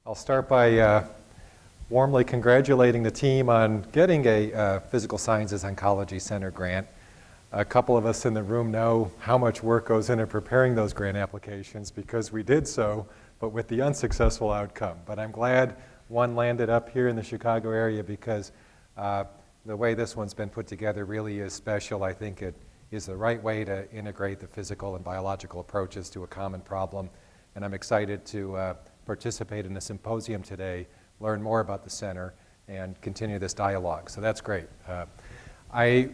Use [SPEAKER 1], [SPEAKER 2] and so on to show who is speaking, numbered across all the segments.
[SPEAKER 1] I'll start by warmly congratulating the team on getting a Physical Sciences Oncology Center grant. A couple of us in the room know how much work goes into preparing those grant applications because we did so, but with the unsuccessful outcome. But I'm glad one landed up here in the Chicago area because the way this one's been put together really is special. I think it is the right way to integrate the physical and biological approaches to a common problem. And I'm excited to participate in a symposium today, learn more about the center, and continue this dialogue. So that's great. I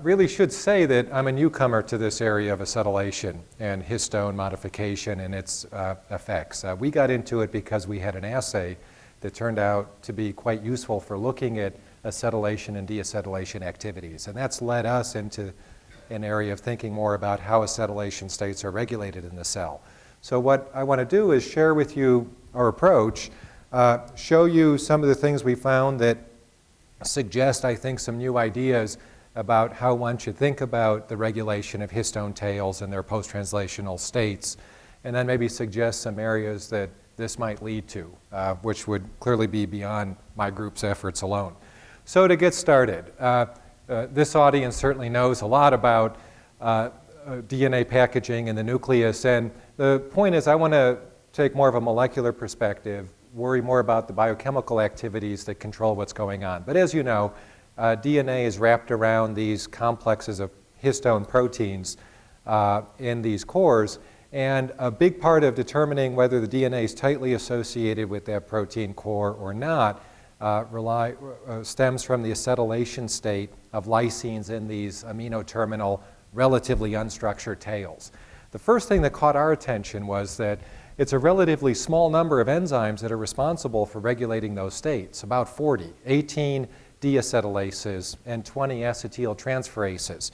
[SPEAKER 1] really should say that I'm a newcomer to this area of acetylation and histone modification and its effects. We got into it because we had an assay that turned out to be quite useful for looking at acetylation and deacetylation activities. And that's led us into an area of thinking more about how acetylation states are regulated in the cell. So what I want to do is share with you our approach, show you some of the things we found that suggest, I think, some new ideas about how one should think about the regulation of histone tails and their post-translational states, and then maybe suggest some areas that this might lead to, which would clearly be beyond my group's efforts alone. So to get started, this audience certainly knows a lot about DNA packaging in the nucleus, and the point is I want to take more of a molecular perspective, worry more about the biochemical activities that control what's going on. But as you know, DNA is wrapped around these complexes of histone proteins in these cores, and a big part of determining whether the DNA is tightly associated with that protein core or not stems from the acetylation state of lysines in these amino terminal, relatively unstructured tails. The first thing that caught our attention was that it's a relatively small number of enzymes that are responsible for regulating those states, about 40, 18 deacetylases and 20 acetyltransferases.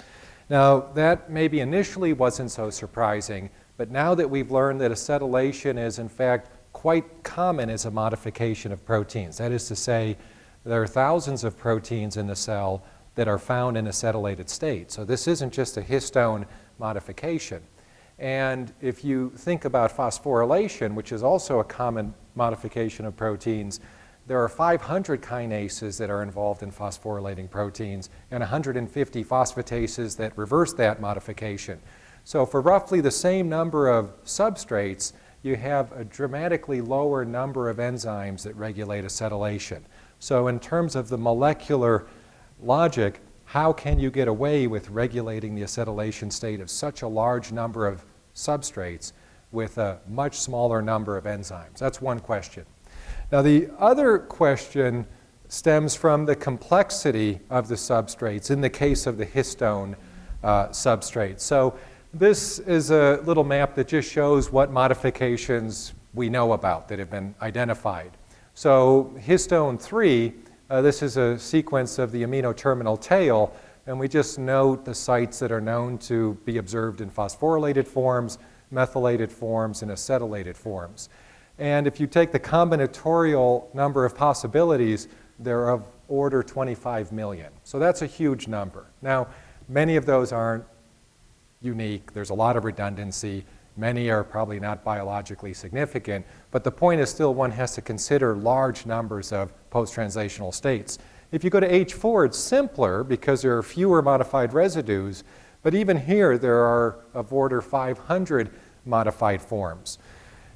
[SPEAKER 1] Now, that maybe initially wasn't so surprising, but now that we've learned that acetylation is in fact quite common as a modification of proteins, that is to say, there are thousands of proteins in the cell that are found in acetylated state. So this isn't just a histone modification. And if you think about phosphorylation, which is also a common modification of proteins, there are 500 kinases that are involved in phosphorylating proteins and 150 phosphatases that reverse that modification. So for roughly the same number of substrates, you have a dramatically lower number of enzymes that regulate acetylation. So in terms of the molecular logic, how can you get away with regulating the acetylation state of such a large number of substrates with a much smaller number of enzymes? That's one question. Now the other question stems from the complexity of the substrates in the case of the histone substrate. So this is a little map that just shows what modifications we know about that have been identified. So histone 3, this is a sequence of the amino terminal tail, and we just note the sites that are known to be observed in phosphorylated forms, methylated forms, and acetylated forms. And if you take the combinatorial number of possibilities, they're of order 25 million. So that's a huge number. Now, many of those aren't unique. There's a lot of redundancy. Many are probably not biologically significant, but the point is still one has to consider large numbers of post-translational states. If you go to H4, it's simpler because there are fewer modified residues, but even here there are of order 500 modified forms.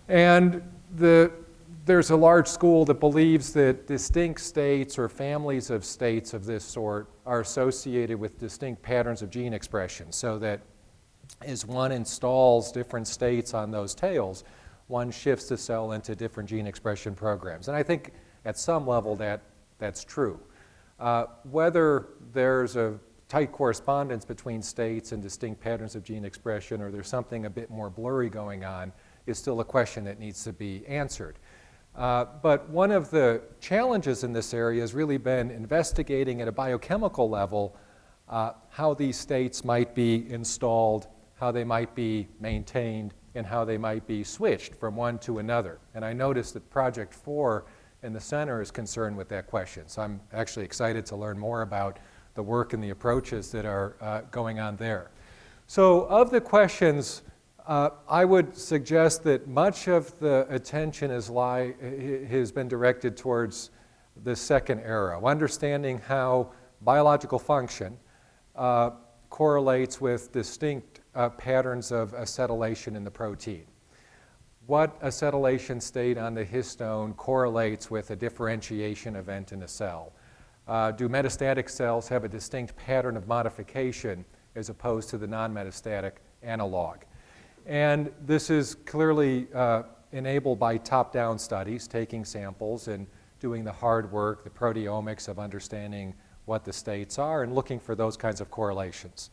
[SPEAKER 1] And there's a large school that believes that distinct states or families of states of this sort are associated with distinct patterns of gene expression, so that as one installs different states on those tails, one shifts the cell into different gene expression programs. And I think at some level that's true. Whether there's a tight correspondence between states and distinct patterns of gene expression, or there's something a bit more blurry going on, is still a question that needs to be answered. But one of the challenges in this area has really been investigating at a biochemical level how these states might be installed, how they might be maintained, and how they might be switched from one to another. And I noticed that Project 4 in the center is concerned with that question. So I'm actually excited to learn more about the work and the approaches that are going on there. So of the questions I would suggest that much of the attention has been directed towards the second arrow, understanding how biological function correlates with distinct patterns of acetylation in the protein. What acetylation state on the histone correlates with a differentiation event in a cell? Do metastatic cells have a distinct pattern of modification as opposed to the non-metastatic analog? And this is clearly enabled by top-down studies, taking samples and doing the hard work, the proteomics of understanding what the states are and looking for those kinds of correlations.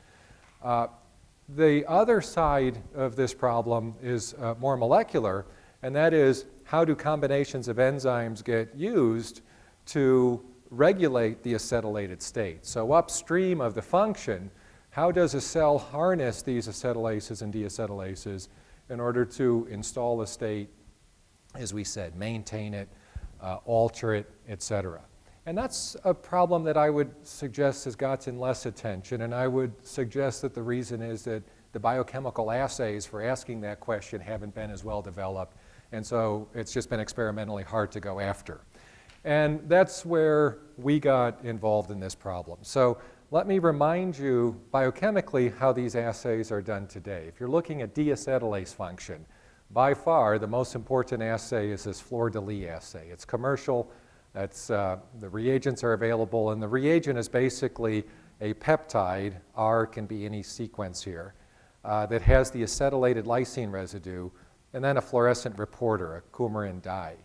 [SPEAKER 1] The other side of this problem is more molecular, and that is how do combinations of enzymes get used to regulate the acetylated state? So upstream of the function, how does a cell harness these acetylases and deacetylases in order to install a state, as we said, maintain it, alter it, etc.? And that's a problem that I would suggest has gotten less attention, and I would suggest that the reason is that the biochemical assays for asking that question haven't been as well developed, and so it's just been experimentally hard to go after. And that's where we got involved in this problem. So let me remind you biochemically how these assays are done today. If you're looking at deacetylase function, by far the most important assay is this fleur-de-lis assay. It's commercial, the reagents are available, and the reagent is basically a peptide, R can be any sequence here, that has the acetylated lysine residue, and then a fluorescent reporter, a coumarin dye.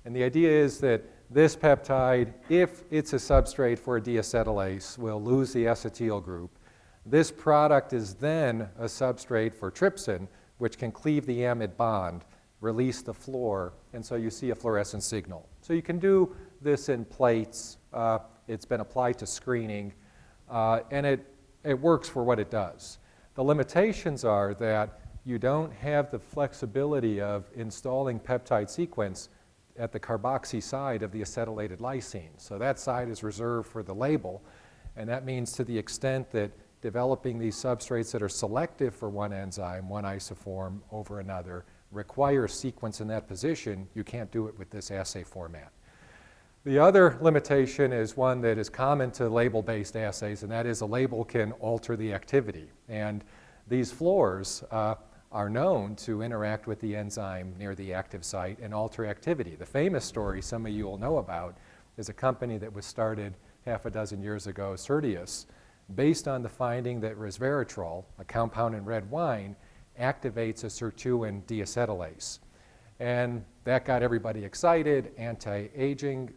[SPEAKER 1] And the idea is that this peptide, if it's a substrate for a deacetylase, will lose the acetyl group. This product is then a substrate for trypsin, which can cleave the amide bond, release the fluor, and so you see a fluorescent signal. So you can do this in plates. It's been applied to screening, and it works for what it does. The limitations are that you don't have the flexibility of installing peptide sequence at the carboxy side of the acetylated lysine. So that side is reserved for the label, and that means to the extent that developing these substrates that are selective for one enzyme, one isoform over another, requires sequence in that position, you can't do it with this assay format. The other limitation is one that is common to label-based assays, and that is a label can alter the activity. And these fluors are known to interact with the enzyme near the active site and alter activity. The famous story some of you will know about is a company that was started half a dozen years ago, Certius, based on the finding that resveratrol, a compound in red wine, activates a sirtuin deacetylase. And that got everybody excited. Anti-aging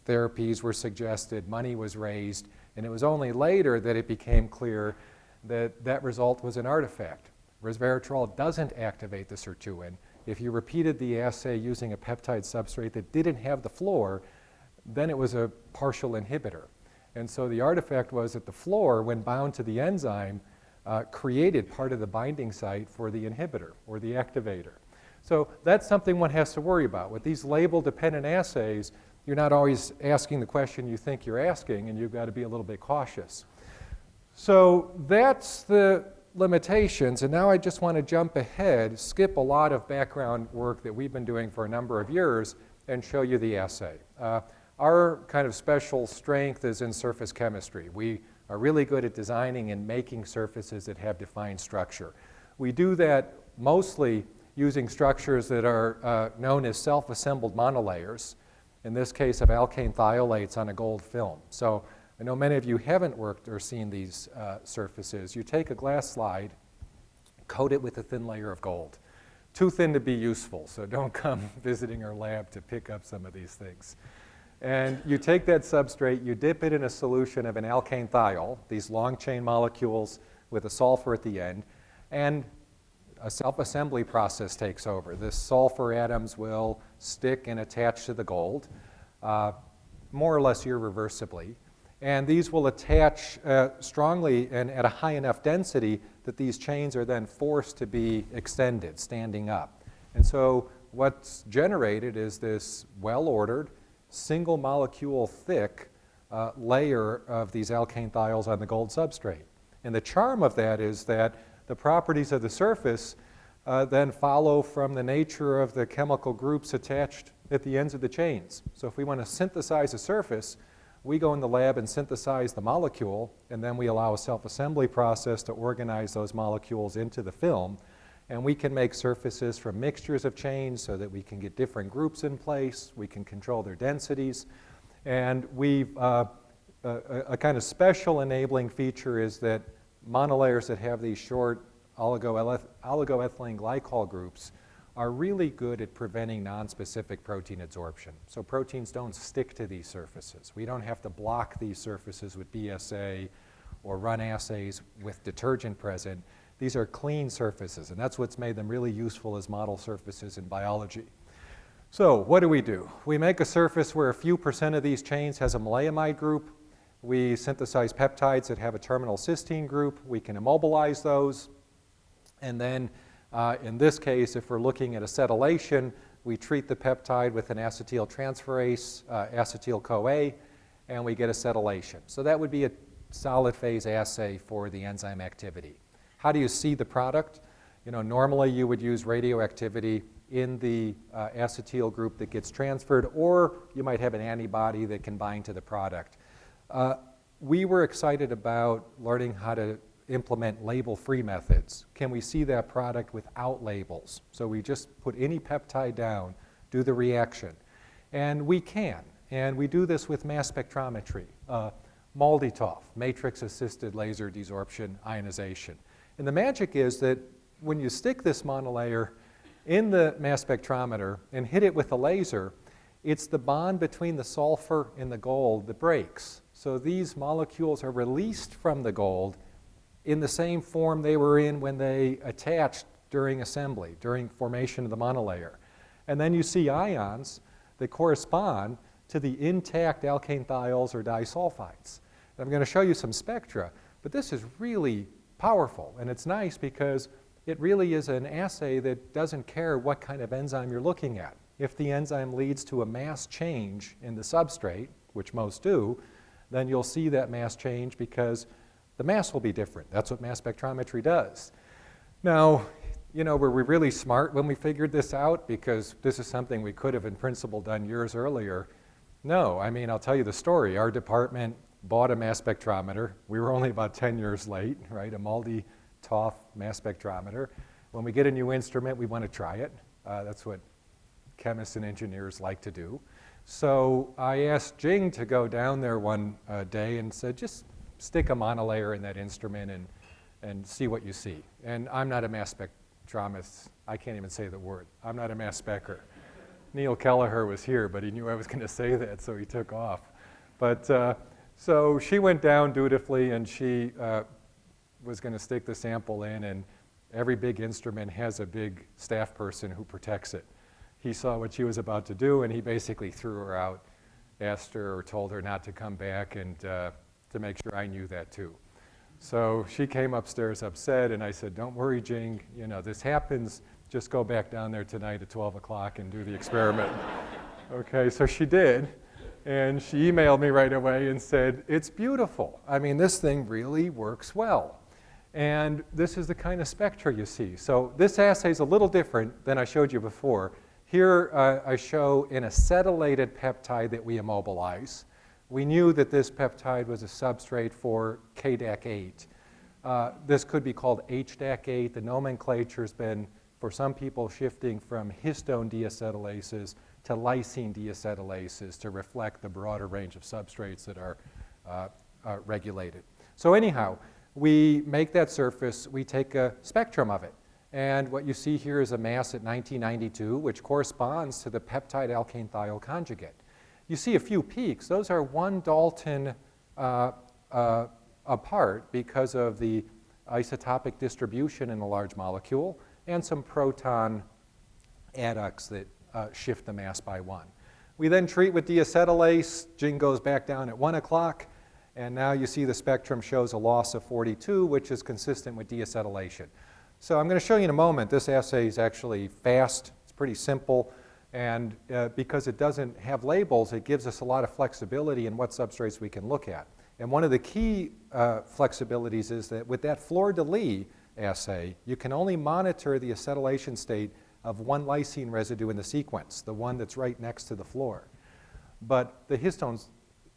[SPEAKER 1] therapies were suggested, money was raised, and it was only later that it became clear that that result was an artifact. Resveratrol doesn't activate the sirtuin. If you repeated the assay using a peptide substrate that didn't have the fluor, then it was a partial inhibitor. And so the artifact was that the fluor, when bound to the enzyme, created part of the binding site for the inhibitor or the activator. So that's something one has to worry about. With these label-dependent assays, you're not always asking the question you think you're asking, and you've got to be a little bit cautious. So that's the limitations, and now I just want to jump ahead, skip a lot of background work that we've been doing for a number of years, and show you the assay. Our kind of special strength is in surface chemistry. We are really good at designing and making surfaces that have defined structure. We do that mostly using structures that are known as self-assembled monolayers, in this case of alkane thiolates on a gold film. So I know many of you haven't worked or seen these surfaces. You take a glass slide, coat it with a thin layer of gold. Too thin to be useful, so don't come visiting our lab to pick up some of these things. And you take that substrate, you dip it in a solution of an alkane thiol, these long chain molecules with a sulfur at the end, and a self-assembly process takes over. The sulfur atoms will stick and attach to the gold, more or less irreversibly. And these will attach strongly and at a high enough density that these chains are then forced to be extended, standing up. And so what's generated is this well-ordered, single molecule thick layer of these alkane thiols on the gold substrate. And the charm of that is that the properties of the surface then follow from the nature of the chemical groups attached at the ends of the chains. So if we want to synthesize a surface, we go in the lab and synthesize the molecule, and then we allow a self-assembly process to organize those molecules into the film. And we can make surfaces from mixtures of chains so that we can get different groups in place. We can control their densities. And a kind of special enabling feature is that monolayers that have these short oligoethylene glycol groups are really good at preventing nonspecific protein adsorption. So proteins don't stick to these surfaces. We don't have to block these surfaces with BSA or run assays with detergent present. These are clean surfaces, and that's what's made them really useful as model surfaces in biology. So what do? We make a surface where a few % of these chains has a maleimide group. We synthesize peptides that have a terminal cysteine group. We can immobilize those. And then in this case, if we're looking at acetylation, we treat the peptide with an acetyltransferase, acetyl-CoA, and we get acetylation. So that would be a solid phase assay for the enzyme activity. How do you see the product? Normally you would use radioactivity in the acetyl group that gets transferred, or you might have an antibody that can bind to the product. We were excited about learning how to implement label-free methods. Can we see that product without labels? So we just put any peptide down, do the reaction. And we can. And we do this with mass spectrometry, MALDI-TOF, matrix-assisted laser desorption ionization. And the magic is that when you stick this monolayer in the mass spectrometer and hit it with a laser, it's the bond between the sulfur and the gold that breaks. So these molecules are released from the gold in the same form they were in when they attached during assembly, during formation of the monolayer. And then you see ions that correspond to the intact alkane thiols or disulfides. And I'm going to show you some spectra, but this is really powerful, and it's nice because it really is an assay that doesn't care what kind of enzyme you're looking at. If the enzyme leads to a mass change in the substrate, which most do, then you'll see that mass change because the mass will be different. That's what mass spectrometry does. Now, were we really smart when we figured this out? Because this is something we could have in principle done years earlier. No, I'll tell you the story. Our department bought a mass spectrometer. We were only about 10 years late, right? A MALDI-TOF mass spectrometer. When we get a new instrument, we want to try it. That's what chemists and engineers like to do. So I asked Jing to go down there one day and said, just stick a monolayer in that instrument and see what you see. And I'm not a mass spectrometrist. I can't even say the word. I'm not a mass specker. Neil Kelleher was here, but he knew I was going to say that, so he took off. But so she went down dutifully, and she was going to stick the sample in, and every big instrument has a big staff person who protects it. He saw what she was about to do, and he basically threw her out, asked her or told her not to come back, and to make sure I knew that too. So she came upstairs upset, and I said, don't worry, Jing, this happens. Just go back down there tonight at 12 o'clock and do the experiment. Okay, so she did, and she emailed me right away and said, it's beautiful. This thing really works well. And this is the kind of spectra you see. So this assay is a little different than I showed you before. Here I show an acetylated peptide that we immobilize. We knew that this peptide was a substrate for KDAC8. This could be called HDAC8. The nomenclature has been, for some people, shifting from histone deacetylases to lysine deacetylases to reflect the broader range of substrates that are regulated. So anyhow, we make that surface. We take a spectrum of it. And what you see here is a mass at 1992, which corresponds to the peptide alkane thiol conjugate. You see a few peaks. Those are 1 Dalton apart because of the isotopic distribution in the large molecule and some proton adducts that shift the mass by 1. We then treat with deacetylase. Jing goes back down at 1 o'clock. And now you see the spectrum shows a loss of 42, which is consistent with deacetylation. So I'm going to show you in a moment. This assay is actually fast. It's pretty simple. And because it doesn't have labels, it gives us a lot of flexibility in what substrates we can look at. And one of the key flexibilities is that with that fleur-de-lis, assay, you can only monitor the acetylation state of one lysine residue in the sequence, the one that's right next to the fluor. But the histone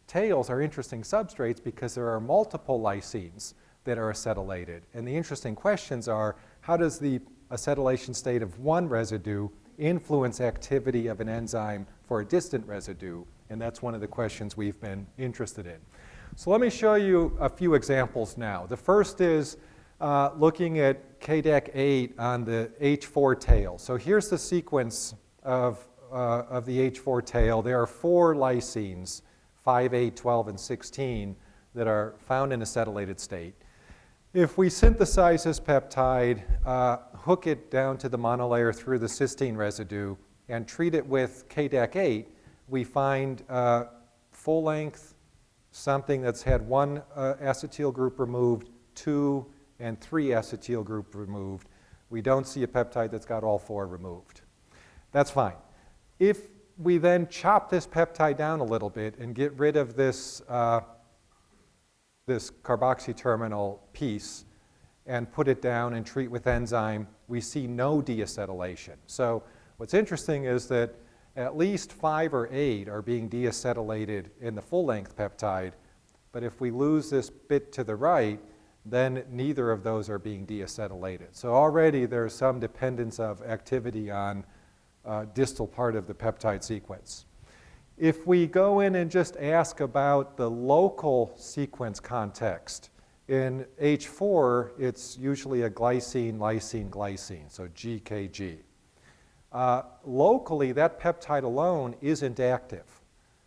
[SPEAKER 1] tails are interesting substrates because there are multiple lysines that are acetylated. And the interesting questions are, how does the acetylation state of one residue influence activity of an enzyme for a distant residue? And that's one of the questions we've been interested in. So let me show you a few examples now. The first is looking at KDAC8 on the H4 tail. So here's the sequence of the H4 tail. There are 4 lysines, 5, 8, 12, and 16, that are found in acetylated state. If we synthesize this peptide, hook it down to the monolayer through the cysteine residue, and treat it with KDAC8, we find full length, something that's had 1 acetyl group removed, 2 and 3 acetyl group removed. We don't see a peptide that's got all 4 removed. That's fine. If we then chop this peptide down a little bit and get rid of this, this carboxy terminal piece and put it down and treat with enzyme, we see no deacetylation. So what's interesting is that at least 5 or 8 are being deacetylated in the full-length peptide, but if we lose this bit to the right, then neither of those are being deacetylated. So already there's some dependence of activity on distal part of the peptide sequence. If we go in and just ask about the local sequence context, in H4, it's usually a glycine, lysine, glycine, so GKG. Locally, that peptide alone isn't active.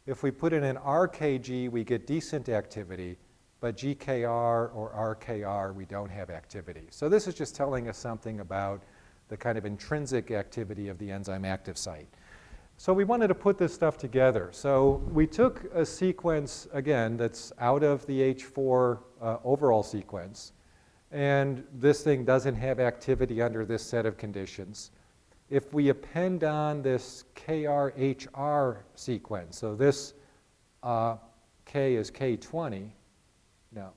[SPEAKER 1] If we put in an RKG, we get decent activity, but GKR or RKR, we don't have activity. So this is just telling us something about the kind of intrinsic activity of the enzyme active site. So we wanted to put this stuff together. So we took a sequence, again, that's out of the H4 overall sequence, and this thing doesn't have activity under this set of conditions. If we append on this KRHR sequence, so this K is K20, no,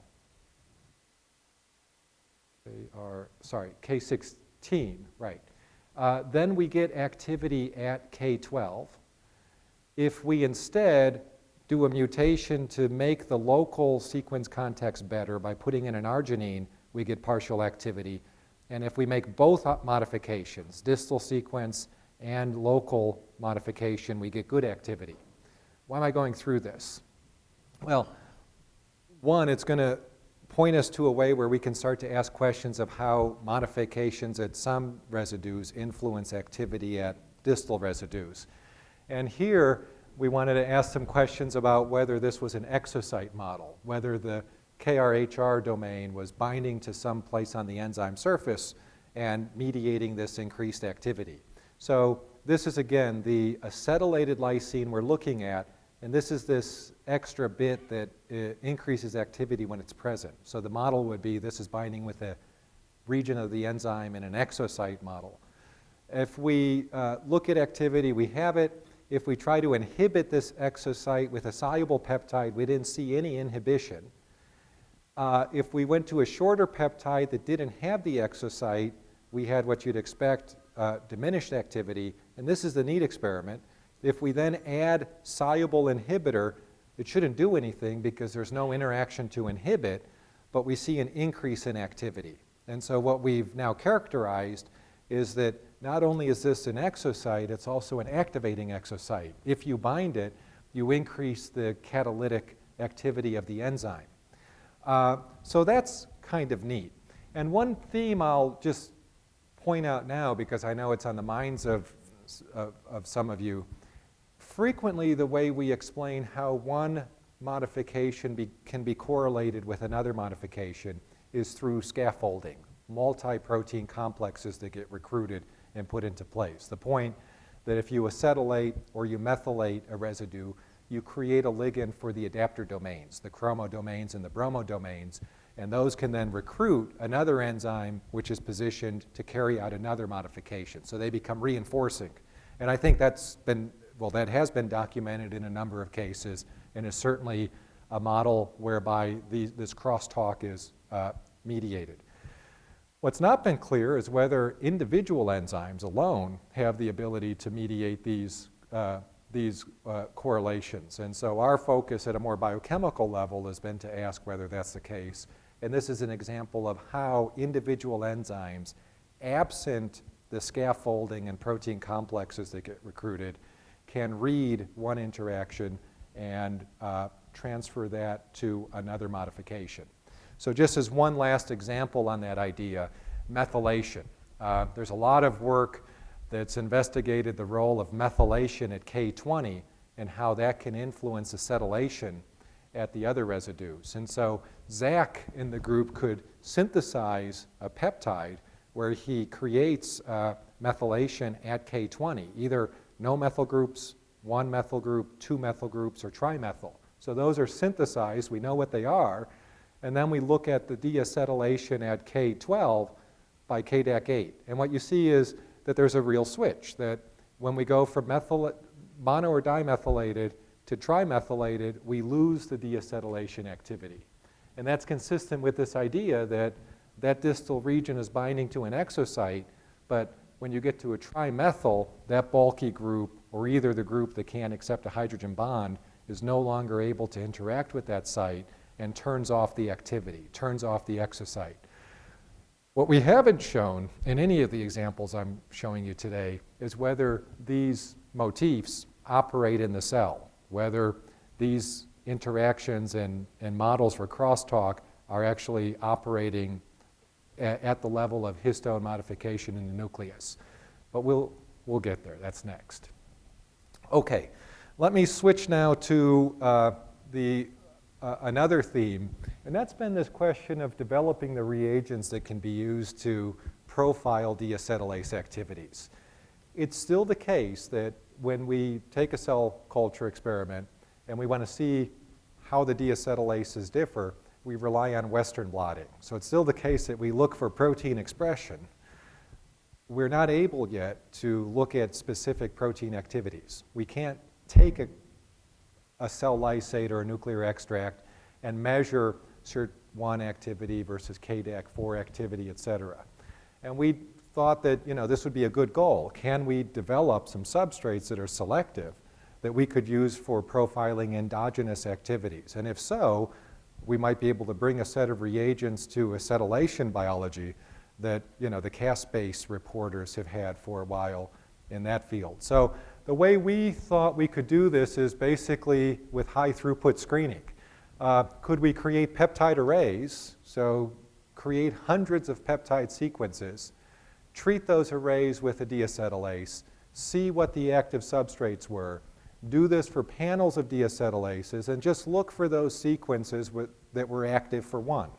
[SPEAKER 1] K16, right. Then we get activity at K12. If we instead do a mutation to make the local sequence context better by putting in an arginine, we get partial activity. And if we make both modifications, distal sequence and local modification, we get good activity. Why am I going through this? Well, one, it's going to point us to a way where we can start to ask questions of how modifications at some residues influence activity at distal residues. And here, we wanted to ask some questions about whether this was an exocyte model, whether the KRHR domain was binding to some place on the enzyme surface and mediating this increased activity. So this is, again, the acetylated lysine we're looking at, and this is this extra bit that increases activity when it's present. So the model would be this is binding with a region of the enzyme in an exocyte model. If we look at activity, we have it. If we try to inhibit this exocyte with a soluble peptide, we didn't see any inhibition. If we went to a shorter peptide that didn't have the exocyte, we had what you'd expect, diminished activity. And this is the neat experiment. If we then add soluble inhibitor, it shouldn't do anything because there's no interaction to inhibit, but we see an increase in activity. And so what we've now characterized is that not only is this an exocyte, it's also an activating exocyte. If you bind it, you increase the catalytic activity of the enzyme. So that's kind of neat. And one theme I'll just point out now, because I know it's on the minds of some of you, frequently the way we explain how one modification can be correlated with another modification is through scaffolding, multi-protein complexes that get recruited and put into place. The point that if you acetylate or you methylate a residue, you create a ligand for the adapter domains, the chromodomains and the bromodomains, and those can then recruit another enzyme which is positioned to carry out another modification. So they become reinforcing. And I think that's been, well, that has been documented in a number of cases and is certainly a model whereby this crosstalk is mediated. What's not been clear is whether individual enzymes alone have the ability to mediate these correlations. And so our focus at a more biochemical level has been to ask whether that's the case. And this is an example of how individual enzymes, absent the scaffolding and protein complexes that get recruited, can read one interaction and transfer that to another modification. So just as one last example on that idea, methylation. There's a lot of work that's investigated the role of methylation at K20 and how that can influence acetylation at the other residues. And so Zach in the group could synthesize a peptide where he creates methylation at K20, either no methyl groups, one methyl group, two methyl groups, or trimethyl. So those are synthesized, we know what they are, and then we look at the deacetylation at K12 by KDAC8. And what you see is that there's a real switch, that when we go from mono or dimethylated to trimethylated, we lose the deacetylation activity. And that's consistent with this idea that that distal region is binding to an exosite, but when you get to a trimethyl, that bulky group, or either the group that can't accept a hydrogen bond, is no longer able to interact with that site and turns off the activity, turns off the exosite. What we haven't shown in any of the examples I'm showing you today is whether these motifs operate in the cell, whether these interactions and models for crosstalk are actually operating at the level of histone modification in the nucleus. But we'll get there. That's next. Okay, let me switch now to another theme, and that's been this question of developing the reagents that can be used to profile deacetylase activities. It's still the case that when we take a cell culture experiment and we want to see how the deacetylases differ, we rely on Western blotting. So it's still the case that we look for protein expression. We're not able yet to look at specific protein activities. We can't take a cell lysate or a nuclear extract and measure SIRT1 activity versus KDAC4 activity, et cetera. And we thought that this would be a good goal. Can we develop some substrates that are selective that we could use for profiling endogenous activities? And if so, we might be able to bring a set of reagents to acetylation biology that the caspase reporters have had for a while in that field. So the way we thought we could do this is basically with high throughput screening. Could we create peptide arrays, so create hundreds of peptide sequences, treat those arrays with a deacetylase, see what the active substrates were, do this for panels of deacetylases, and just look for those sequences that were active for one.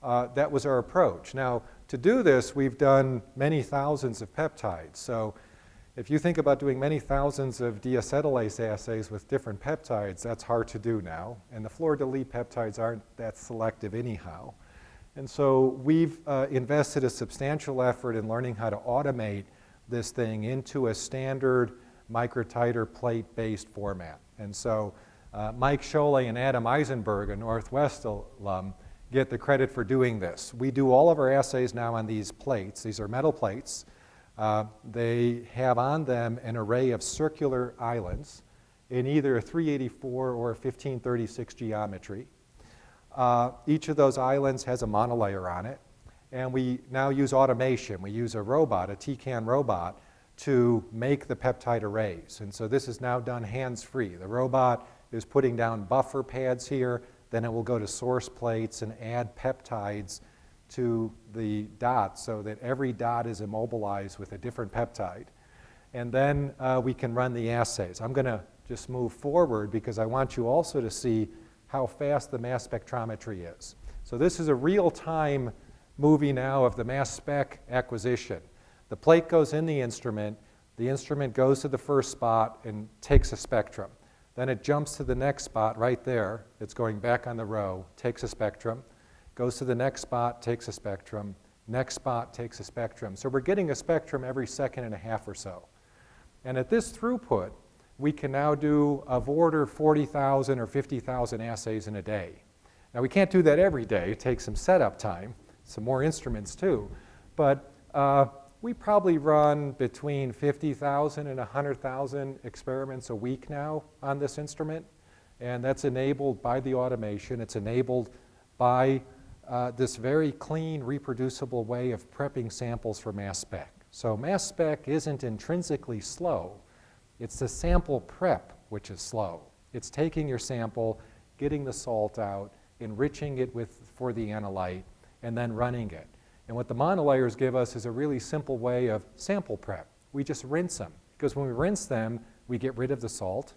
[SPEAKER 1] That was our approach. Now, to do this, we've done many thousands of peptides. So if you think about doing many thousands of deacetylase assays with different peptides, that's hard to do now. And the fleur-de-lis peptides aren't that selective anyhow. And so we've invested a substantial effort in learning how to automate this thing into a standard microtiter plate-based format. And so Mike Scholey and Adam Eisenberg, a Northwest alum, get the credit for doing this. We do all of our assays now on these plates. These are metal plates. They have on them an array of circular islands in either a 384 or a 1536 geometry. Each of those islands has a monolayer on it. And we now use automation. We use a robot, a TCAN robot, to make the peptide arrays. And so this is now done hands-free. The robot is putting down buffer pads here. Then it will go to source plates and add peptides to the dots so that every dot is immobilized with a different peptide. And then we can run the assays. I'm going to just move forward because I want you also to see how fast the mass spectrometry is. So this is a real-time movie now of the mass spec acquisition. The plate goes in the instrument goes to the first spot and takes a spectrum. Then it jumps to the next spot right there. It's going back on the row, takes a spectrum, goes to the next spot, takes a spectrum, next spot takes a spectrum. So we're getting a spectrum every second and a half or so. And at this throughput, we can now do of order 40,000 or 50,000 assays in a day. Now we can't do that every day. It takes some setup time. some more instruments too. But we probably run between 50,000 and 100,000 experiments a week now on this instrument. And that's enabled by the automation. It's enabled by this very clean, reproducible way of prepping samples for mass spec. So mass spec isn't intrinsically slow. It's the sample prep which is slow. It's taking your sample, getting the salt out, enriching it for the analyte, and then running it. And what the monolayers give us is a really simple way of sample prep. We just rinse them, because when we rinse them, we get rid of the salt,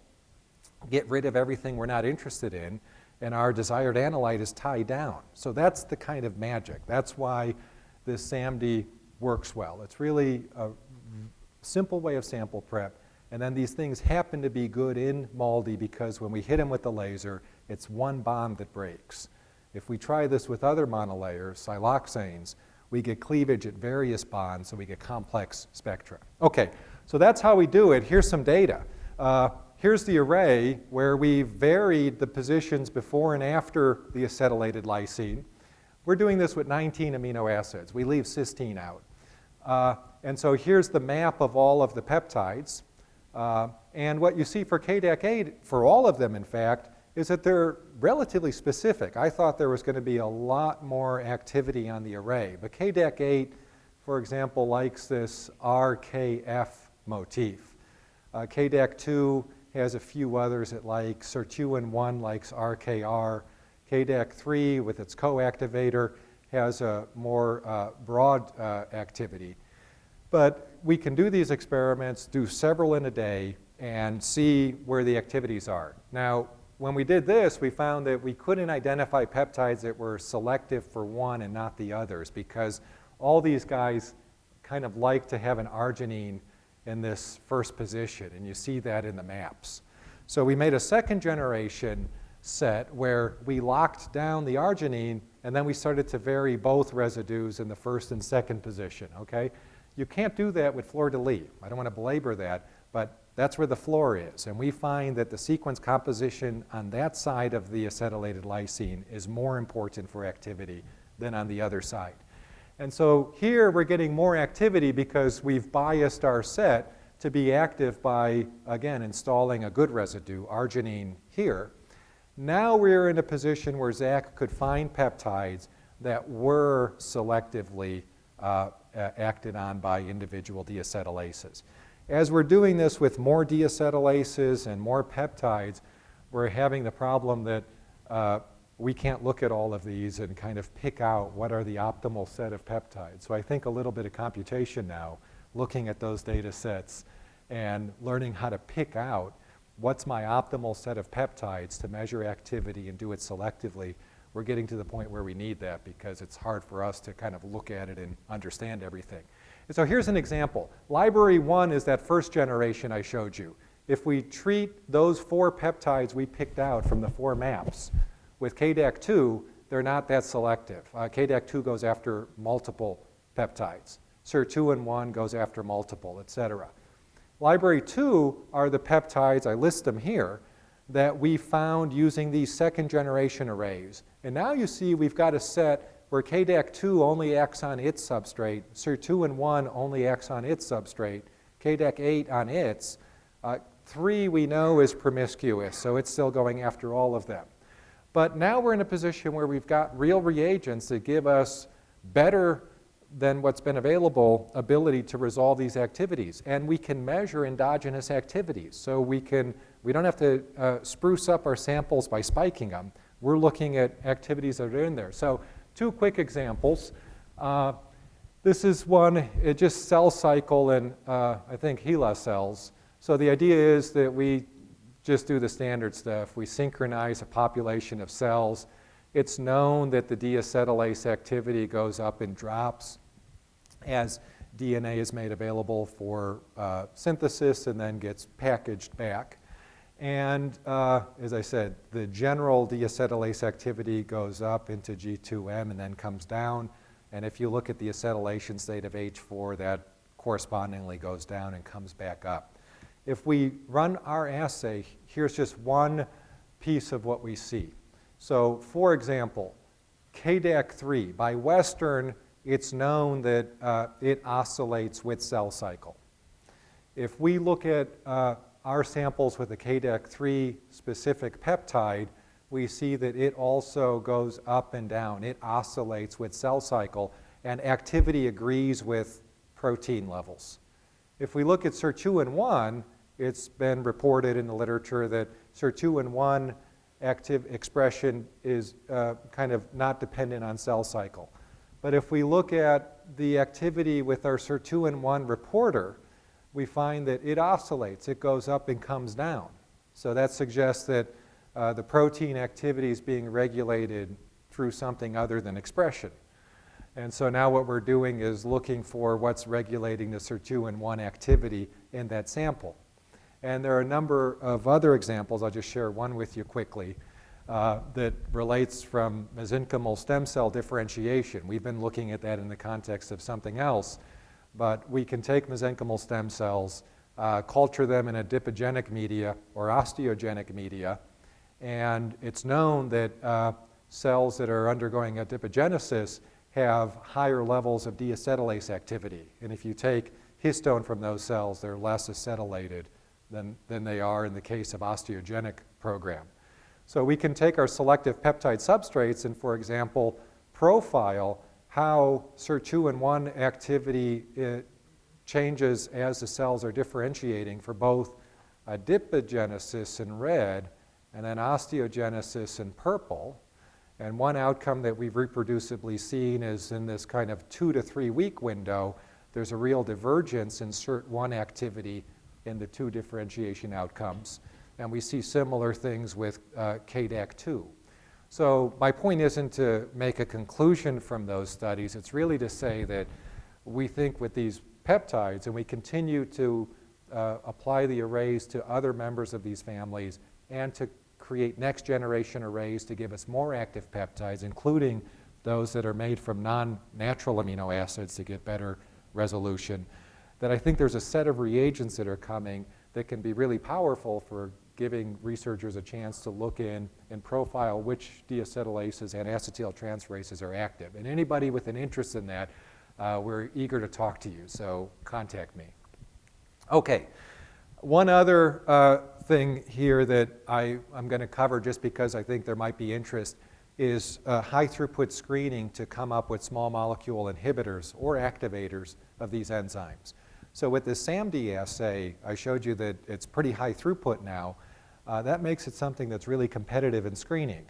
[SPEAKER 1] get rid of everything we're not interested in, and our desired analyte is tied down. So that's the kind of magic. That's why this SAMD works well. It's really a simple way of sample prep. And then these things happen to be good in MALDI because when we hit them with the laser, it's one bond that breaks. If we try this with other monolayers, siloxanes, we get cleavage at various bonds, so we get complex spectra. Okay, so that's how we do it. Here's some data. Here's the array where we varied the positions before and after the acetylated lysine. We're doing this with 19 amino acids. We leave cysteine out. And so here's the map of all of the peptides. And what you see for KDAC8, for all of them in fact, is that they're relatively specific. I thought there was going to be a lot more activity on the array. But KDAC8, for example, likes this RKF motif. KDAC2 has a few others it likes. Sirtuin1 likes RKR. KDAC3, with its co-activator, has a more broad activity. But we can do these experiments, do several in a day, and see where the activities are. Now, when we did this, we found that we couldn't identify peptides that were selective for one and not the others, because all these guys kind of like to have an arginine in this first position, and you see that in the maps. So we made a second generation set where we locked down the arginine, and then we started to vary both residues in the first and second position, okay? You can't do that with fleur-de-lis. I don't want to belabor that, but that's where the floor is. And we find that the sequence composition on that side of the acetylated lysine is more important for activity than on the other side. And so here we're getting more activity because we've biased our set to be active by, again, installing a good residue, arginine here. Now we're in a position where Zach could find peptides that were selectively acted on by individual deacetylases. As we're doing this with more deacetylases and more peptides, we're having the problem that we can't look at all of these and kind of pick out what are the optimal set of peptides. So I think a little bit of computation now, looking at those data sets and learning how to pick out what's my optimal set of peptides to measure activity and do it selectively. We're getting to the point where we need that because it's hard for us to kind of look at it and understand everything. And so here's an example. Library 1 is that first generation I showed you. If we treat those 4 peptides we picked out from the 4 maps with KDAC2, they're not that selective. KDAC2 goes after multiple peptides. Sirtuin1 goes after multiple, et cetera. Library 2 are the peptides, I list them here, that we found using these second generation arrays. And now you see we've got a set where KDAC2 only acts on its substrate, Sirtuin1 only acts on its substrate, KDAC8 on its. 3 we know is promiscuous, so it's still going after all of them. But now we're in a position where we've got real reagents that give us better than what's been available ability to resolve these activities. And we can measure endogenous activities. So we don't have to spruce up our samples by spiking them. We're looking at activities that are in there. So 2 quick examples. This is one, just cell cycle and I think HeLa cells. So the idea is that we just do the standard stuff. We synchronize a population of cells. It's known that the deacetylase activity goes up and drops as DNA is made available for synthesis and then gets packaged back. And as I said, the general deacetylase activity goes up into G2M and then comes down. And if you look at the acetylation state of H4, that correspondingly goes down and comes back up. If we run our assay, here's just one piece of what we see. So for example, KDAC3, by Western, it's known that it oscillates with cell cycle. If we look at our samples with the KDAC3 specific peptide, we see that it also goes up and down. It oscillates with cell cycle, and activity agrees with protein levels. If we look at sirtuin-1, it's been reported in the literature that sirtuin-1 active expression is kind of not dependent on cell cycle. But if we look at the activity with our sirtuin-1 reporter, we find that it oscillates. It goes up and comes down. So that suggests that the protein activity is being regulated through something other than expression. And so now what we're doing is looking for what's regulating the sirtuin-1 activity in that sample. And there are a number of other examples. I'll just share one with you quickly that relates from mesenchymal stem cell differentiation. We've been looking at that in the context of something else, but we can take mesenchymal stem cells, culture them in adipogenic media or osteogenic media, and it's known that cells that are undergoing adipogenesis have higher levels of deacetylase activity. And if you take histone from those cells, they're less acetylated than they are in the case of osteogenic program. So we can take our selective peptide substrates and, for example, profile how sirtuin-1 activity changes as the cells are differentiating for both adipogenesis in red and then osteogenesis in purple. And one outcome that we've reproducibly seen is in this kind of 2 to 3 week window, there's a real divergence in SIRT1 activity in the two differentiation outcomes. And we see similar things with KDAC2. So my point isn't to make a conclusion from those studies. It's really to say that we think with these peptides, and we continue to apply the arrays to other members of these families and to create next generation arrays to give us more active peptides, including those that are made from non-natural amino acids to get better resolution, that I think there's a set of reagents that are coming that can be really powerful for giving researchers a chance to look in and profile which deacetylases and acetyltransferases are active. And anybody with an interest in that, we're eager to talk to you, so contact me. Okay, one other thing here that I'm going to cover just because I think there might be interest is high-throughput screening to come up with small molecule inhibitors or activators of these enzymes. So with the SAMD assay, I showed you that it's pretty high throughput now. That makes it something that's really competitive in screening.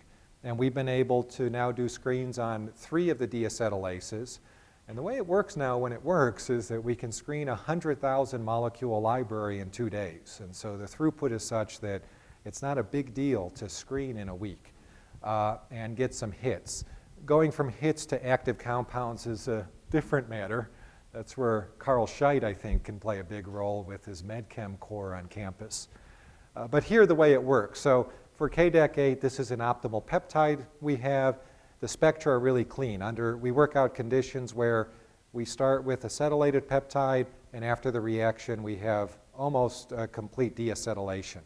[SPEAKER 1] And we've been able to now do screens on 3 of the deacetylases. And the way it works now when it works is that we can screen a 100,000 molecule library in 2 days. And so the throughput is such that it's not a big deal to screen in a week and get some hits. Going from hits to active compounds is a different matter. That's where Carl Scheidt, I think, can play a big role with his MedChem core on campus. But here the way it works. So for KDAC8, this is an optimal peptide we have. The spectra are really clean. We work out conditions where we start with acetylated peptide, and after the reaction, we have almost complete deacetylation.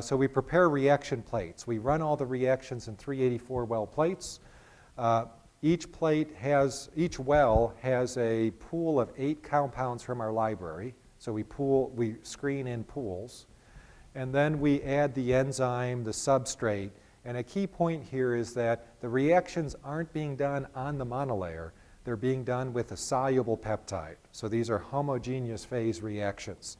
[SPEAKER 1] So we prepare reaction plates. We run all the reactions in 384 well plates. Each well has a pool of 8 compounds from our library. So we screen in pools. And then we add the enzyme, the substrate. And a key point here is that the reactions aren't being done on the monolayer. They're being done with a soluble peptide. So these are homogeneous phase reactions.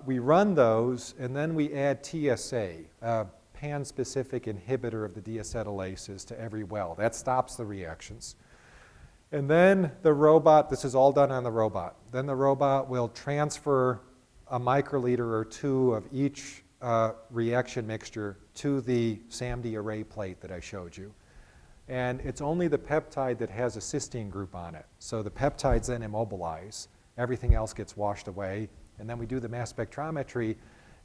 [SPEAKER 1] We run those, and then we add TSA, a pan-specific inhibitor of the deacetylases, to every well. That stops the reactions. And then the robot, this is all done on the robot. Then the robot will transfer a microliter or 2 of each reaction mixture to the SAMD array plate that I showed you. And it's only the peptide that has a cysteine group on it. So the peptides then immobilize. Everything else gets washed away. And then we do the mass spectrometry.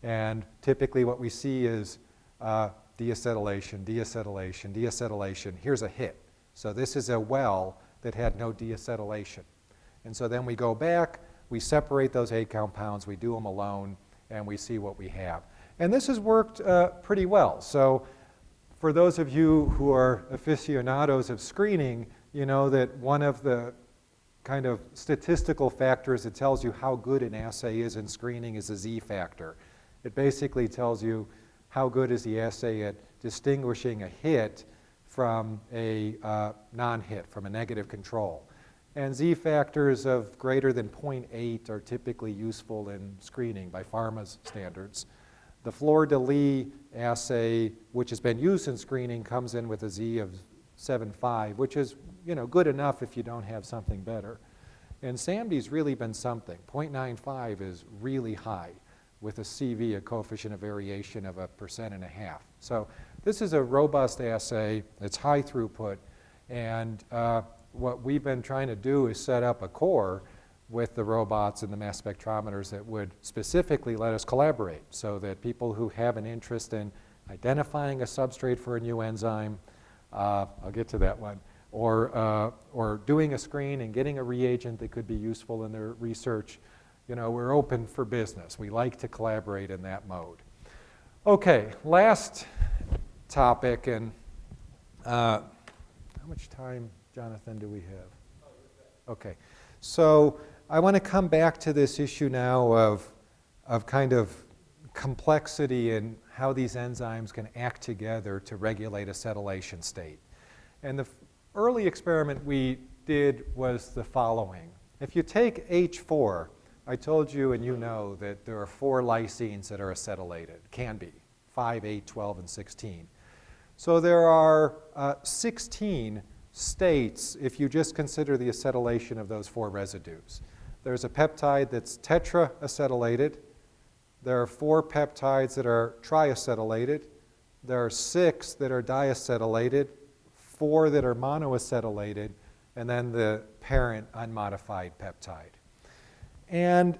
[SPEAKER 1] And typically what we see is deacetylation, deacetylation, deacetylation. Here's a hit. So this is a well that had no deacetylation. And so then we go back, we separate those 8 compounds, we do them alone, and we see what we have. And this has worked pretty well. So For those of you who are aficionados of screening, you know that one of the kind of statistical factors that tells you how good an assay is in screening is the Z factor. It basically tells you how good is the assay at distinguishing a hit from a non-hit, from a negative control. And Z factors of greater than 0.8 are typically useful in screening by pharma's standards. The Fleur-de-Lis assay, which has been used in screening, comes in with a Z of 7.5, which is good enough if you don't have something better. And SAMD's really been something. 0.95 is really high with a CV, a coefficient of variation of 1.5%. So this is a robust assay. It's high throughput. And what we've been trying to do is set up a core with the robots and the mass spectrometers that would specifically let us collaborate so that people who have an interest in identifying a substrate for a new enzyme, I'll get to that one, or doing a screen and getting a reagent that could be useful in their research, we're open for business. We like to collaborate in that mode. Okay, last topic, and how much time, Jonathan, do we have? Okay, so I want to come back to this issue now of kind of complexity and how these enzymes can act together to regulate acetylation state. And the early experiment we did was the following. If you take H4, I told you and you know that there are 4 lysines that are acetylated, can be, 5, 8, 12, and 16. So there are 16 states if you just consider the acetylation of those 4 residues. There's a peptide that's tetraacetylated. There are 4 peptides that are triacetylated. There are 6 that are diacetylated, 4 that are monoacetylated, and then the parent unmodified peptide. And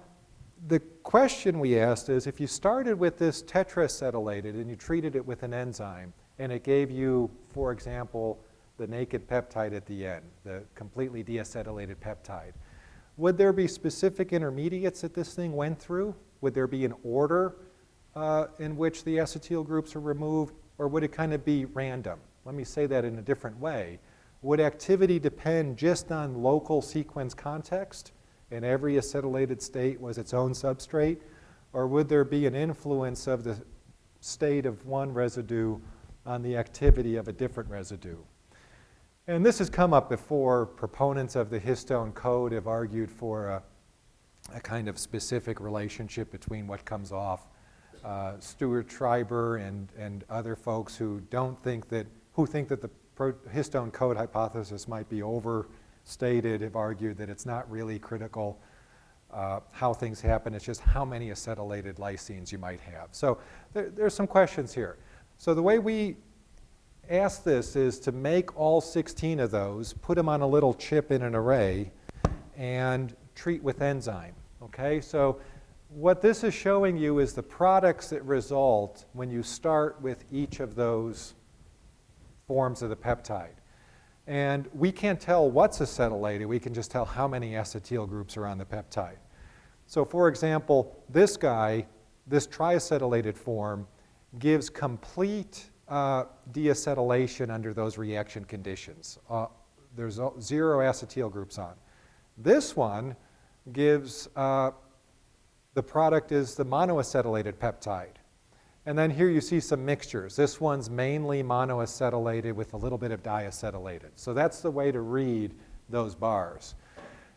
[SPEAKER 1] the question we asked is, if you started with this tetraacetylated and you treated it with an enzyme, and it gave you, for example, the naked peptide at the end, the completely deacetylated peptide, would there be specific intermediates that this thing went through? Would there be an order in which the acetyl groups are removed, or would it kind of be random? Let me say that in a different way. Would activity depend just on local sequence context, and every acetylated state was its own substrate? Or would there be an influence of the state of one residue on the activity of a different residue? And this has come up before. Proponents of the Histone code have argued for a kind of specific relationship between what comes off. Stuart Schreiber and other folks who think that the Histone code hypothesis might be overstated have argued that it's not really critical how things happen. It's just how many acetylated lysines you might have. So there's some questions here. So the way we ask this is to make all 16 of those, put them on a little chip in an array, and treat with enzyme. Okay, so what this is showing you is the products that result when you start with each of those forms of the peptide. And we can't tell what's acetylated, we can just tell how many acetyl groups are on the peptide. So for example, this guy, this triacetylated form, gives complete deacetylation under those reaction conditions. There's 0 acetyl groups on. This one gives, the product is the monoacetylated peptide. And then here you see some mixtures. This one's mainly monoacetylated with a little bit of diacetylated. So that's the way to read those bars.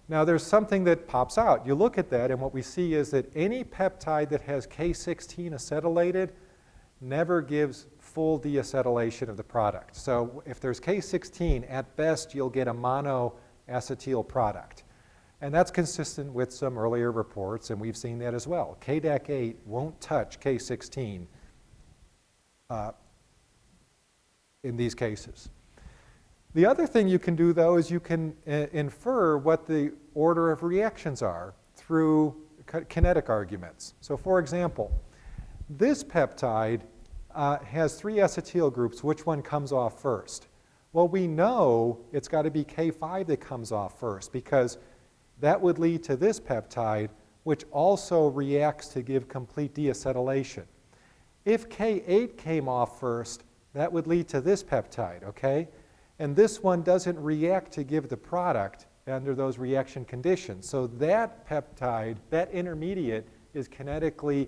[SPEAKER 1] Now there's something that pops out. You look at that and what we see is that any peptide that has K16 acetylated never gives full deacetylation of the product. So if there's K16, at best you'll get a monoacetyl product. And that's consistent with some earlier reports, and we've seen that as well. KDAC8 won't touch K16 in these cases. The other thing you can do, though, is you can infer what the order of reactions are through kinetic arguments. So for example, this peptide has 3 acetyl groups. Which one comes off first? Well, we know it's got to be K5 that comes off first, because that would lead to this peptide, which also reacts to give complete deacetylation. If K8 came off first, that would lead to this peptide, okay? And this one doesn't react to give the product under those reaction conditions. So that peptide, that intermediate, is kinetically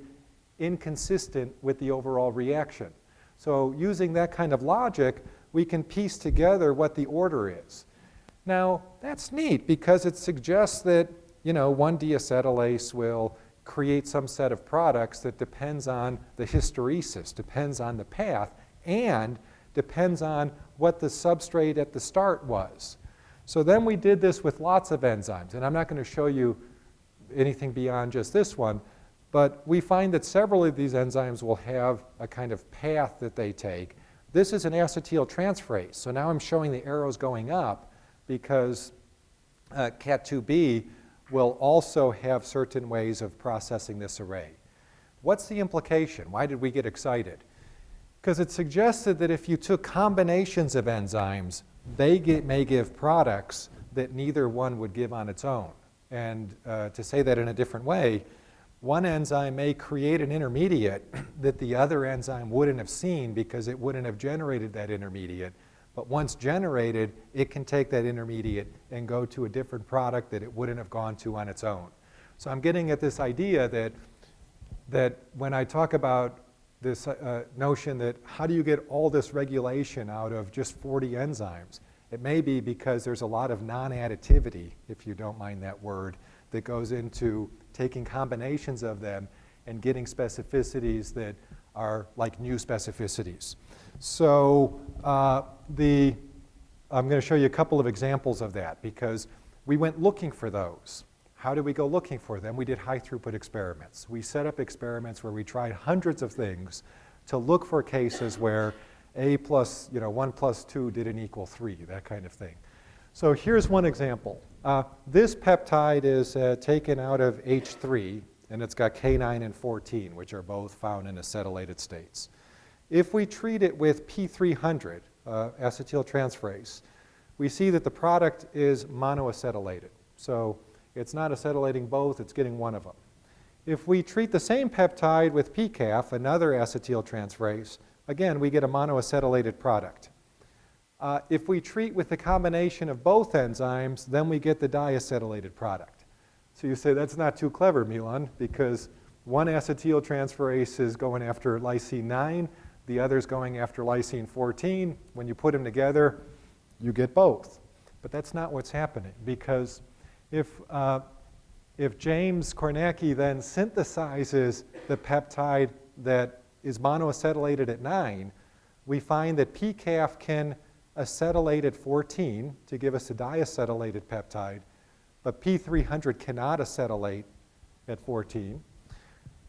[SPEAKER 1] inconsistent with the overall reaction. So using that kind of logic, we can piece together what the order is. Now, that's neat because it suggests that, you know, 1-deacetylase will create some set of products that depends on the hysteresis, depends on the path, and depends on what the substrate at the start was. So then we did this with lots of enzymes, and I'm not going to show you anything beyond just this one, but we find that several of these enzymes will have a kind of path that they take. This is an acetyltransferase, so now I'm showing the arrows going up because Cat2b will also have certain ways of processing this array. What's the implication? Why did we get excited? Because it suggested that if you took combinations of enzymes, they may give products that neither one would give on its own. And to say that in a different way, one enzyme may create an intermediate that the other enzyme wouldn't have seen because it wouldn't have generated that intermediate. But once generated, it can take that intermediate and go to a different product that it wouldn't have gone to on its own. So I'm getting at this idea that when I talk about this notion that how do you get all this regulation out of just 40 enzymes, it may be because there's a lot of non-additivity, if you don't mind that word, that goes into taking combinations of them and getting specificities that are like new specificities. So I'm going to show you a couple of examples of that because we went looking for those. How did we go looking for them? We did high-throughput experiments. We set up experiments where we tried hundreds of things to look for cases where A plus, 1 plus 2 didn't equal 3, that kind of thing. So here's one example. This peptide is taken out of H3, and it's got K9 and 14, which are both found in acetylated states. If we treat it with P300, acetyltransferase, we see that the product is monoacetylated. So it's not acetylating both, it's getting one of them. If we treat the same peptide with PCAF, another acetyltransferase, again, we get a monoacetylated product. If we treat with the combination of both enzymes, then we get the diacetylated product. So you say, that's not too clever, Milan, because one acetyltransferase is going after lysine 9, the other is going after lysine 14. When you put them together, you get both. But that's not what's happening, because if James Kornacki then synthesizes the peptide that is monoacetylated at 9, we find that PCAF can acetylate at 14 to give us a diacetylated peptide, but P300 cannot acetylate at 14.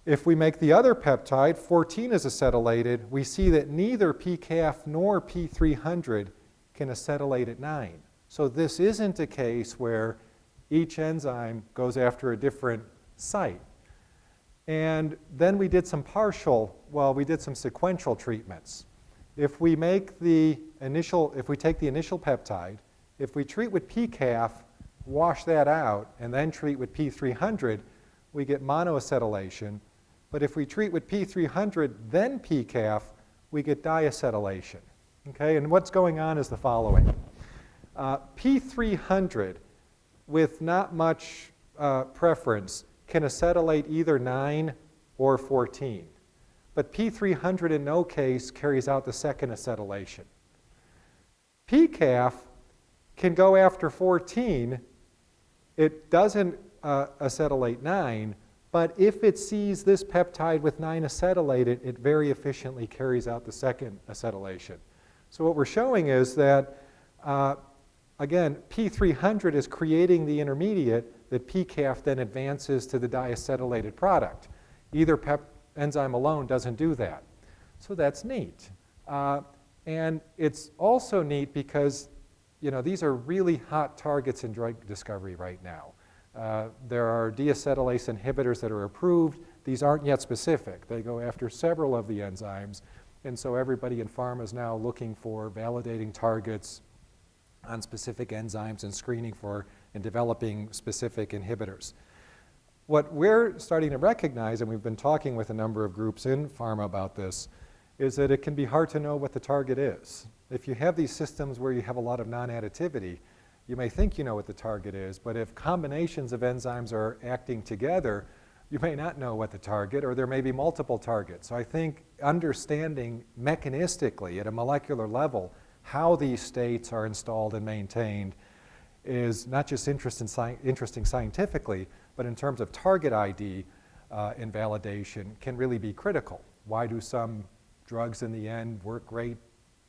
[SPEAKER 1] If we make the other peptide, 14 is acetylated, we see that neither PCAF nor P300 can acetylate at 9. So this isn't a case where each enzyme goes after a different site. And then we did some sequential treatments. If we take the initial peptide, if we treat with PCAF, wash that out, and then treat with P300, we get monoacetylation. But if we treat with P300, then PCAF, we get diacetylation. Okay, and what's going on is the following. P300, with not much preference, can acetylate either 9 or 14. But P300 in no case carries out the second acetylation. PCAF can go after 14. It doesn't acetylate 9, but if it sees this peptide with 9 acetylated, it very efficiently carries out the second acetylation. So what we're showing is that, again, P300 is creating the intermediate that PCAF then advances to the diacetylated product. Either enzyme alone doesn't do that. So that's neat. And it's also neat because these are really hot targets in drug discovery right now. There are deacetylase inhibitors that are approved. These aren't yet specific. They go after several of the enzymes. And so everybody in pharma is now looking for validating targets on specific enzymes and screening for and developing specific inhibitors. What we're starting to recognize, and we've been talking with a number of groups in pharma about this, is that it can be hard to know what the target is. If you have these systems where you have a lot of non-additivity, you may think you know what the target is, but if combinations of enzymes are acting together, you may not know what the target, or there may be multiple targets. So I think understanding mechanistically at a molecular level how these states are installed and maintained is not just interesting scientifically, but in terms of target ID and validation can really be critical. Why do some drugs in the end work great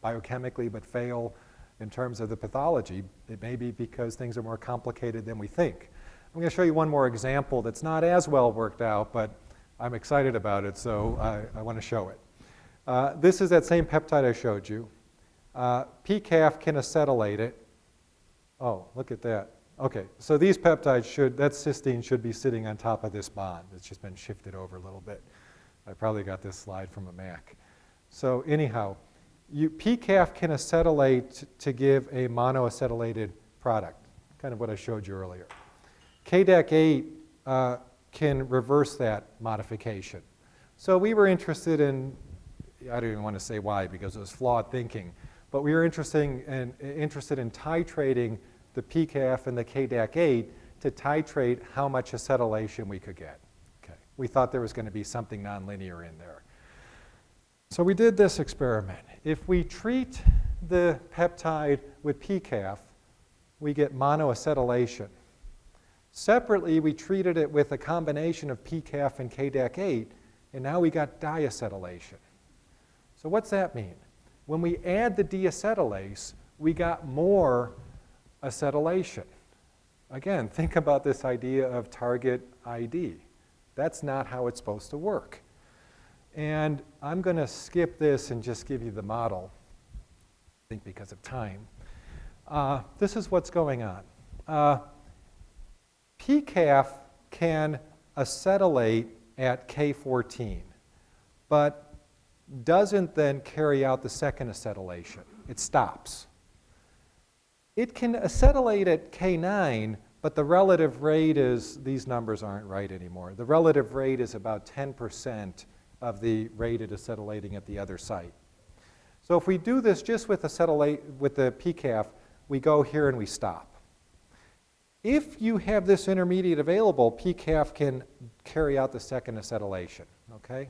[SPEAKER 1] biochemically but fail in terms of the pathology? It may be because things are more complicated than we think. I'm going to show you one more example that's not as well worked out, but I'm excited about it, so I want to show it. This is that same peptide I showed you. PCAF can acetylate it. Oh, look at that. Okay, so these peptides that cysteine should be sitting on top of this bond. It's just been shifted over a little bit. I probably got this slide from a Mac. So anyhow, PCAF can acetylate to give a monoacetylated product, kind of what I showed you earlier. KDAC8 can reverse that modification. So we were interested in, I don't even want to say why because it was flawed thinking, but we were interested in titrating the PCAF and the KDAC8 to titrate how much acetylation we could get. Okay. We thought there was going to be something nonlinear in there. So we did this experiment. If we treat the peptide with PCAF, we get monoacetylation. Separately, we treated it with a combination of PCAF and KDAC8, and now we got diacetylation. So what's that mean? When we add the deacetylase, we got more acetylation. Again, think about this idea of target ID. That's not how it's supposed to work. And I'm going to skip this and just give you the model, I think because of time. This is what's going on. PCAF can acetylate at K14, but doesn't then carry out the second acetylation. It stops. It can acetylate at K9, but the relative rate is, these numbers aren't right anymore. The relative rate is about 10% of the rated acetylating at the other site. So if we do this just with the PCAF, we go here and we stop. If you have this intermediate available, PCAF can carry out the second acetylation, okay?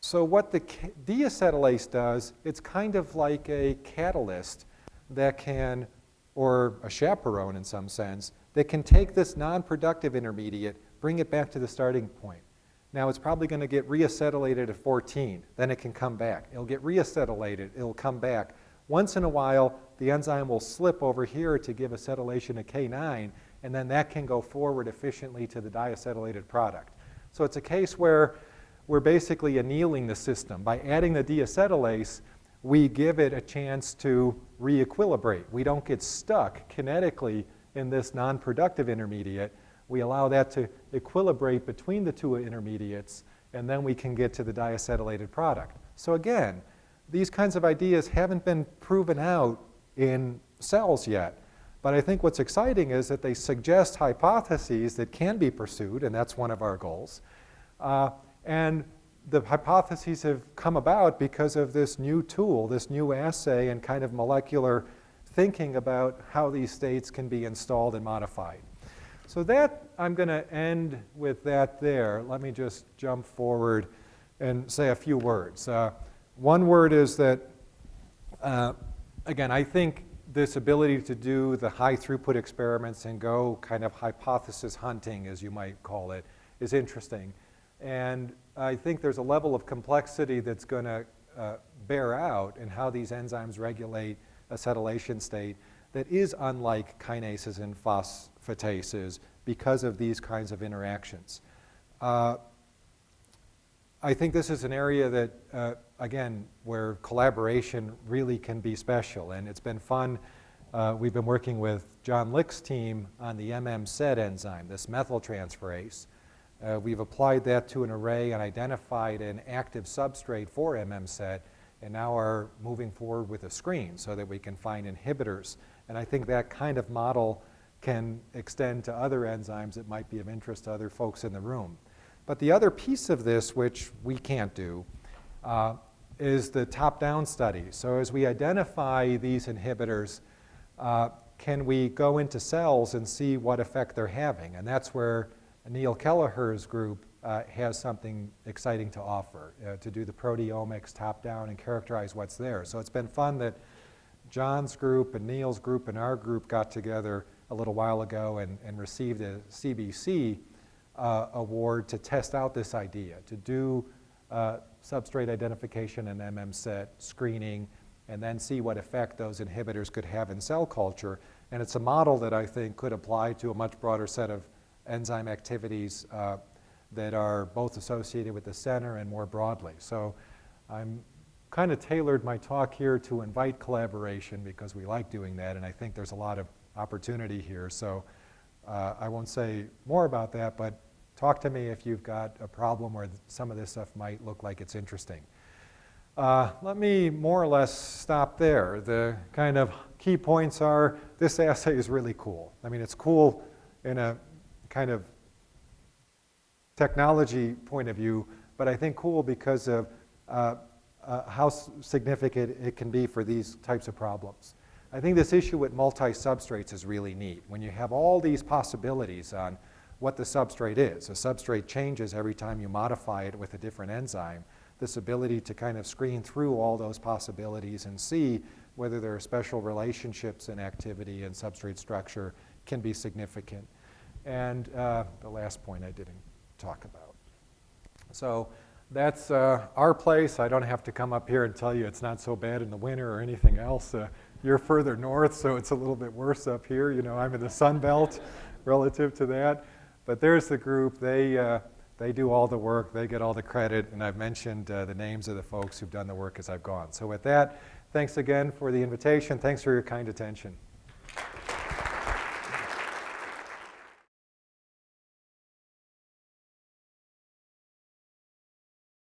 [SPEAKER 1] So what the deacetylase does, it's kind of like a catalyst that can, or a chaperone in some sense, that can take this non-productive intermediate, bring it back to the starting point. Now it's probably going to get reacetylated at 14, then it can come back. It'll get reacetylated, it'll come back. Once in a while, the enzyme will slip over here to give acetylation at K9, and then that can go forward efficiently to the diacetylated product. So it's a case where we're basically annealing the system. By adding the deacetylase, we give it a chance to re-equilibrate. We don't get stuck kinetically in this non-productive intermediate. We allow that to equilibrate between the two intermediates, and then we can get to the diacetylated product. So again, these kinds of ideas haven't been proven out in cells yet. But I think what's exciting is that they suggest hypotheses that can be pursued, and that's one of our goals. And the hypotheses have come about because of this new tool, this new assay, and kind of molecular thinking about how these states can be installed and modified. So that, I'm going to end with that there. Let me just jump forward and say a few words. One word is that, again, I think this ability to do the high throughput experiments and go kind of hypothesis hunting, as you might call it, is interesting. And I think there's a level of complexity that's going to bear out in how these enzymes regulate acetylation state that is unlike kinases and phosphatases because of these kinds of interactions. I think this is an area that, again, where collaboration really can be special, and it's been fun. We've been working with John Lick's team on the MMSED enzyme, this methyltransferase. We've applied that to an array and identified an active substrate for MMSED, and now are moving forward with a screen so that we can find inhibitors. And I think that kind of model can extend to other enzymes that might be of interest to other folks in the room. But the other piece of this, which we can't do, is the top-down study. So as we identify these inhibitors, can we go into cells and see what effect they're having? And that's where Neil Kelleher's group has something exciting to offer, to do the proteomics top-down and characterize what's there. So it's been fun that John's group and Neil's group and our group got together a little while ago and received a CBC award to test out this idea, to do substrate identification and MMSET screening, and then see what effect those inhibitors could have in cell culture. And it's a model that I think could apply to a much broader set of enzyme activities that are both associated with the center and more broadly. So I'm kind of tailored my talk here to invite collaboration because we like doing that, and I think there's a lot of opportunity here. So I won't say more about that, but talk to me if you've got a problem where some of this stuff might look like it's interesting. Let me more or less stop there. The kind of key points are this assay is really cool. I mean, it's cool in a kind of technology point of view, but I think cool because of how significant it can be for these types of problems. I think this issue with multi-substrates is really neat. When you have all these possibilities on what the substrate is, a substrate changes every time you modify it with a different enzyme, this ability to kind of screen through all those possibilities and see whether there are special relationships in activity and substrate structure can be significant. And the last point I didn't talk about. So that's our place. I don't have to come up here and tell you it's not so bad in the winter or anything else. You're further north, so it's a little bit worse up here. You know, I'm in the Sun Belt relative to that. But there's the group. They do all the work. They get all the credit. And I've mentioned the names of the folks who've done the work as I've gone. So with that, thanks again for the invitation. Thanks for your kind attention.